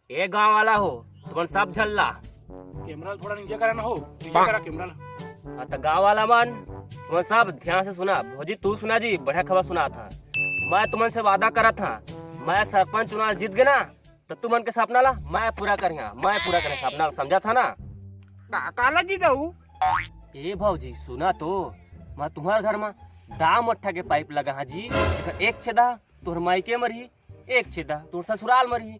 एक गांव वाला हो तुम सब झल्ला। कैमरा थोड़ा नीचे करा ना हो, नीचे करा कैमरा। हाँ तो गाँव वाला मन तुम सब ध्यान से सुना। भौजी तू सुना जी, बढ़िया खबर सुना था। मैं तुमन से वादा करा था, मैं सरपंच चुनाव जीत गए ना तो तुमन के सपना ला मैं पूरा करिया, मैं पूरा करे सपना, समझा था ना। काला जी दऊ ए भौजी सुना तो, मैं तुम्हारे घर में दाम अट्ठा के पाइप लगा हाँ जी। एक छेदा तोहर मायके मरी, एक छेदा तोहर ससुराल मरी।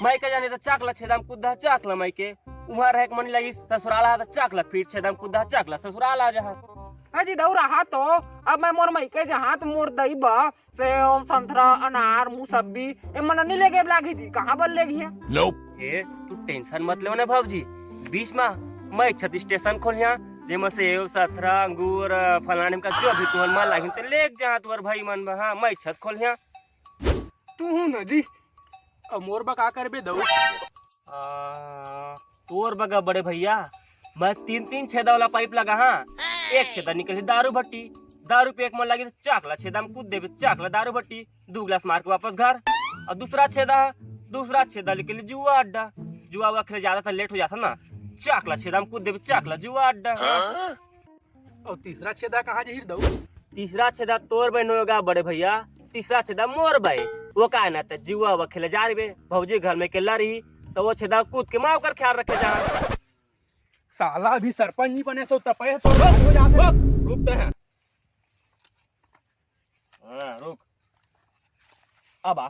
मायके जाने तो चाकला छेदा में कुदा चाकला मायके, वहाँ रह मनी लगी ससुराल आ तो चाकला, फिर छेदा में कुदा चाकला ससुराल आ जा। अजी दऊ रहा तो अब मैं मोर मायके जहाँ तो मोर दही बा सेव संतरा अनार मुसब्बी ए मन नहीं लेके लागी जी, कहाँ बल लेगी है। ए तू टेंशन मत ले ना भौजी, बीच में मैं छत स्टेशन खोलिया जेमा सेव संतरा अंगूर फलाने का जो भी तुहर मन लागिन ते ले जहाँ तुहर भाई मन में। हाँ मैं छत खोलिया तू हूँ ना जी। अब मोर बा का करबे दऊ? तोर बगा बड़े भैया, मैं 3-3 छेदा वाला पाइप लगा। हाँ एक छेदा निकली दारू भट्टी, दारू पे एक मन लगी तो चाकला छेदा में कूद देवे, चाकला दारू भट्टी 2 गिलास मार के वापस घर। और दूसरा छेदा निकली जुआ अड्डा, जुआ हुआ खेले ज्यादा था लेट हो जाता ना, चाकला छेदा में कूद देवे, चाकला जुआ अड्डा। और तीसरा छेदा कहाँ जही दऊ? तीसरा छेदा तोर बहन होगा बड़े भैया, तीसरा छेदा मोर भाई। वो का ना जुआ हुआ खेले जा रही भौजी घर में केला रही तो वो छेदा कूद के माँ कर ख्याल रखे जा। साला अभी सरपंच नहीं बने तो तपे तो हो जाते। रुकते हैं। हाँ रुक अब आ।